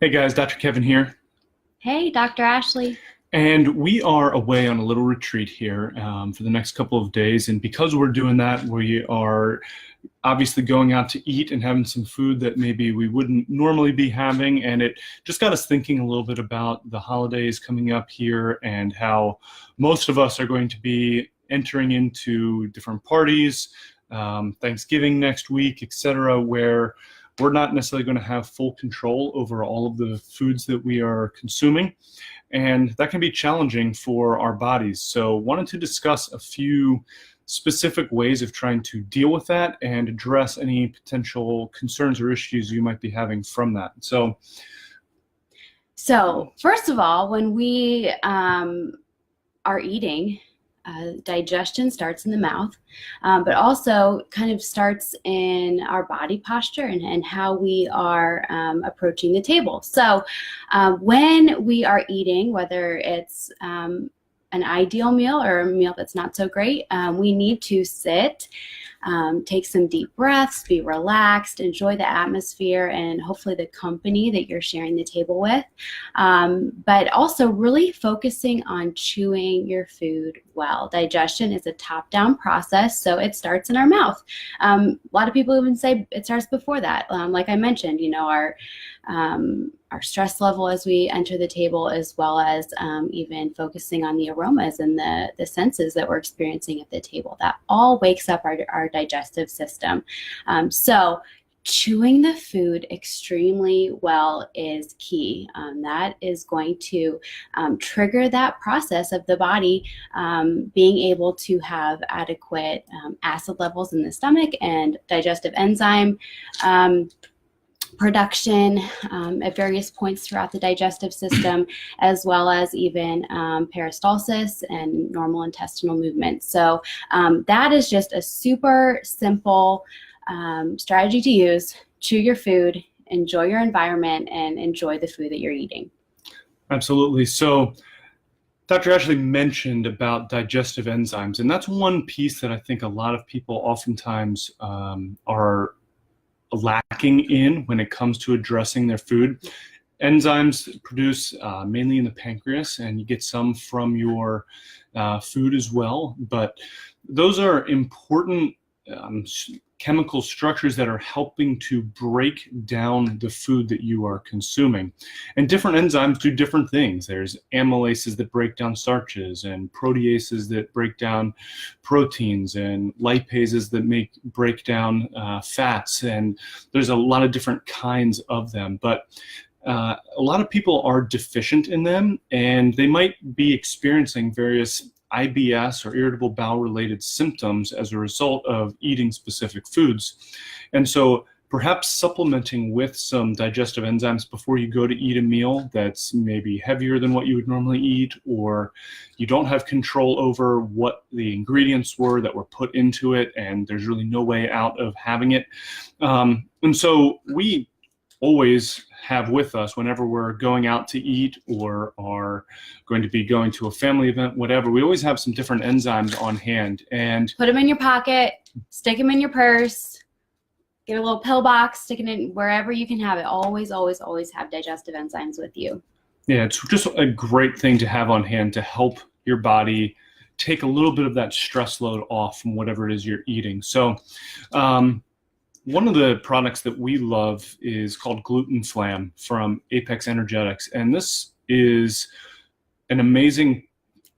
Hey guys, Dr. Kevin here, Hey, Dr. Ashley. and we are away on a little retreat here for the next couple of days. And because we're doing that, we are obviously going out to eat and having some food that maybe we wouldn't normally be having. And it just got us thinking a little bit about the holidays coming up here and how most of us are going to be entering into different parties, Thanksgiving next week, etc., where we're not necessarily going to have full control over all of the foods that we are consuming, and that can be challenging for our bodies. So wanted to discuss a few specific ways of trying to deal with that and address any potential concerns or issues you might be having from that. So, first of all, when we are eating, digestion starts in the mouth, but also kind of starts in our body posture and how we are approaching the table. So, when we are eating, whether it's an ideal meal or a meal that's not so great, we need to sit, take some deep breaths, be relaxed, enjoy the atmosphere and hopefully the company that you're sharing the table with, but also really focusing on chewing your food well. Digestion is a top-down process, so it starts in our mouth. A lot of people even say it starts before that. Like I mentioned, our stress level as we enter the table, as well as even focusing on the aromas and the senses that we're experiencing at the table. That all wakes up our digestive system. So chewing the food extremely well is key. That is going to trigger that process of the body being able to have adequate acid levels in the stomach and digestive enzyme production at various points throughout the digestive system, as well as even peristalsis and normal intestinal movement. So that is just a super simple strategy to use. Chew your food, enjoy your environment, and enjoy the food that you're eating. Absolutely. So Dr. Ashley mentioned about digestive enzymes, and that's one piece that I think a lot of people oftentimes are lacking in when it comes to addressing their food. Enzymes produce mainly in the pancreas, and you get some from your food as well. But those are important chemical structures that are helping to break down the food that you are consuming. And different enzymes do different things. There's amylases that break down starches, and proteases that break down proteins, and lipases that break down fats. And there's a lot of different kinds of them. But a lot of people are deficient in them, and they might be experiencing various IBS or irritable bowel related symptoms as a result of eating specific foods. And so perhaps supplementing with some digestive enzymes before you go to eat a meal that's maybe heavier than what you would normally eat, or you don't have control over what the ingredients were that were put into it, and there's really no way out of having it. And so we always have with us, whenever we're going out to eat or are going to be going to a family event, whatever, we always have some different enzymes on hand. And put them in your pocket, stick them in your purse, get a little pill box, stick it in wherever you can have it. Always, always, always have digestive enzymes with you. Yeah, it's just a great thing to have on hand to help your body take a little bit of that stress load off from whatever it is you're eating. So one of the products that we love is called Gluten Flam from Apex Energetics. And this is an amazing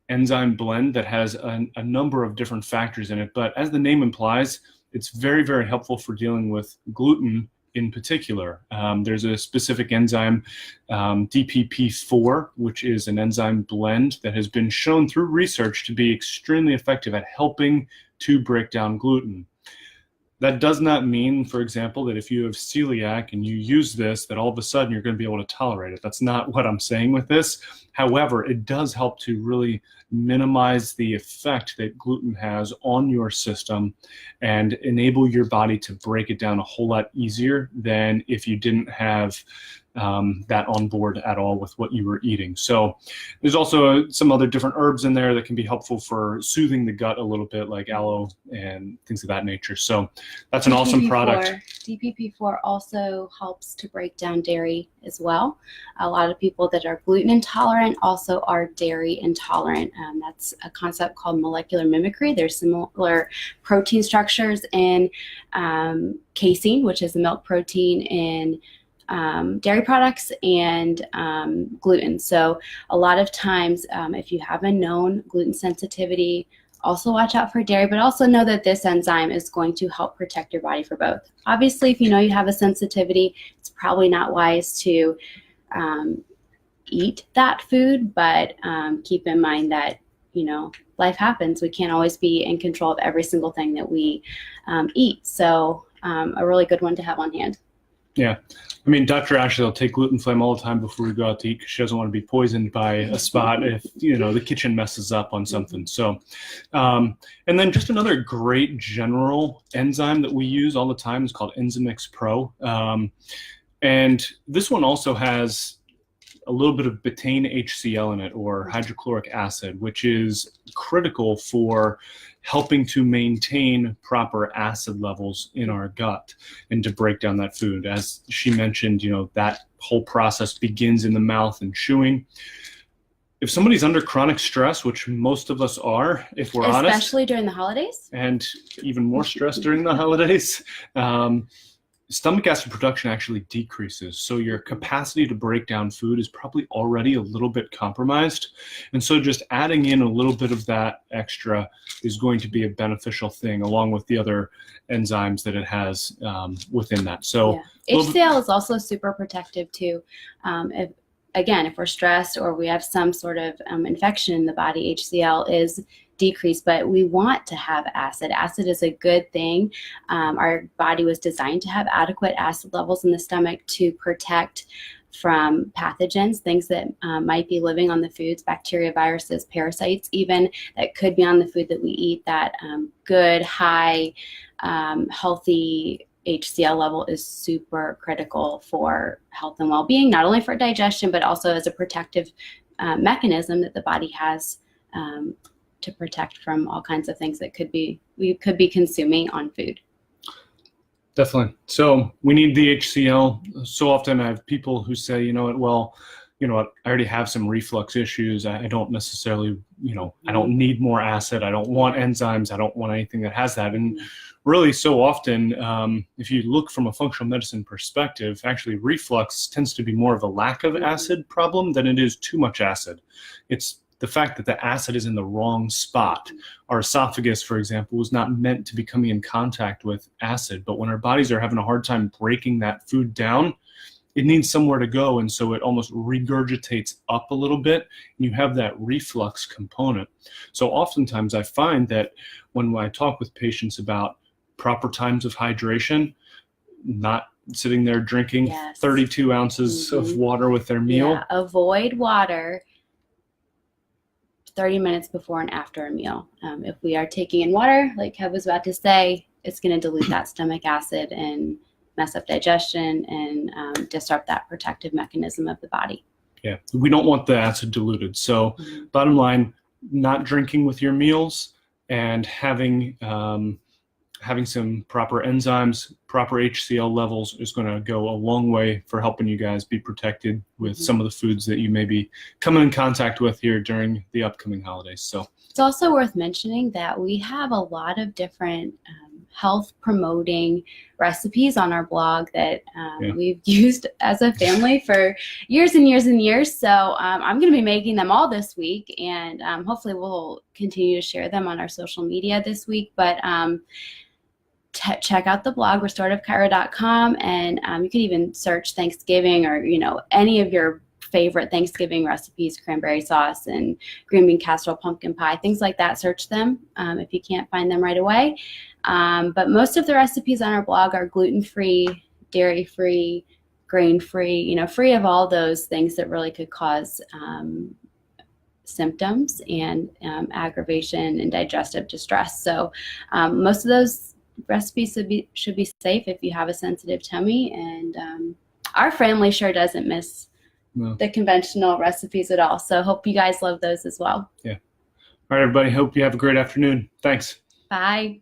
enzyme blend that has a number of different factors in it. But as the name implies, it's very, very helpful for dealing with gluten in particular. There's a specific enzyme, DPP4, which is an enzyme blend that has been shown through research to be extremely effective at helping to break down gluten. That does not mean, for example, that if you have celiac and you use this, that all of a sudden you're going to be able to tolerate it. That's not what I'm saying with this. However, it does help to really minimize the effect that gluten has on your system and enable your body to break it down a whole lot easier than if you didn't have that on board at all with what you were eating. So there's also some other different herbs in there that can be helpful for soothing the gut a little bit, like aloe and things of that nature. So that's an awesome product. DPP4 also helps to break down dairy as well. A lot of people that are gluten intolerant also are dairy intolerant. That's a concept called molecular mimicry. There's similar protein structures in casein, which is the milk protein in dairy products, and gluten. So a lot of times, if you have a known gluten sensitivity, also watch out for dairy, but also know that this enzyme is going to help protect your body for both. Obviously, if you know you have a sensitivity, it's probably not wise to eat that food, but keep in mind that, life happens. We can't always be in control of every single thing that we eat. So a really good one to have on hand. Yeah. I mean, Dr. Ashley will take gluten flame all the time before we go out to eat because she doesn't want to be poisoned by a spot if, the kitchen messes up on something. So, and then just another great general enzyme that we use all the time is called Enzymix Pro. And this one also has a little bit of betaine HCl in it, or hydrochloric acid, which is critical for helping to maintain proper acid levels in our gut and to break down that food. As she mentioned, that whole process begins in the mouth and chewing. If somebody's under chronic stress, which most of us are, if we're honest, especially during the holidays, and even more stress during the holidays, stomach acid production actually decreases. So your capacity to break down food is probably already a little bit compromised. And so just adding in a little bit of that extra is going to be a beneficial thing, along with the other enzymes that it has within that. So yeah. HCl is also super protective too. If we're stressed or we have some sort of infection in the body, HCl is decrease, but we want to have acid. Acid is a good thing. Our body was designed to have adequate acid levels in the stomach to protect from pathogens, things that might be living on the foods, bacteria, viruses, parasites, even that could be on the food that we eat. That good, high, healthy HCl level is super critical for health and well-being, not only for digestion, but also as a protective mechanism that the body has to protect from all kinds of things that we could be consuming on food. Definitely. So we need the HCl. So often I have people who say, I already have some reflux issues. I don't necessarily, I don't need more acid. I don't want enzymes. I don't want anything that has that. And really, so often, if you look from a functional medicine perspective, actually reflux tends to be more of a lack of acid problem than it is too much acid. It's the fact that the acid is in the wrong spot. Our esophagus, for example, was not meant to be coming in contact with acid, but when our bodies are having a hard time breaking that food down, it needs somewhere to go, and so it almost regurgitates up a little bit, and you have that reflux component. So oftentimes I find that when I talk with patients about proper times of hydration, not sitting there drinking 32 ounces of water with their meal. Yeah, avoid water 30 minutes before and after a meal. If we are taking in water, like Kev was about to say, it's going to dilute that stomach acid and mess up digestion and disrupt that protective mechanism of the body. Yeah, we don't want the acid diluted. So bottom line, not drinking with your meals and having some proper enzymes, proper HCl levels is going to go a long way for helping you guys be protected with some of the foods that you may be coming in contact with here during the upcoming holidays. So it's also worth mentioning that we have a lot of different health promoting recipes on our blog that we've used as a family for years and years and years. So I'm going to be making them all this week, and hopefully we'll continue to share them on our social media this week. But check out the blog, restorativechiro.com, and you can even search Thanksgiving or any of your favorite Thanksgiving recipes, cranberry sauce and green bean casserole, pumpkin pie, things like that. Search them if you can't find them right away. But most of the recipes on our blog are gluten-free, dairy-free, grain-free, free of all those things that really could cause symptoms and aggravation and digestive distress. So most of those recipes should be safe if you have a sensitive tummy, and our family sure doesn't miss No. the conventional recipes at all. So hope you guys love those as well. Yeah. All right, everybody. Hope you have a great afternoon. Thanks. Bye.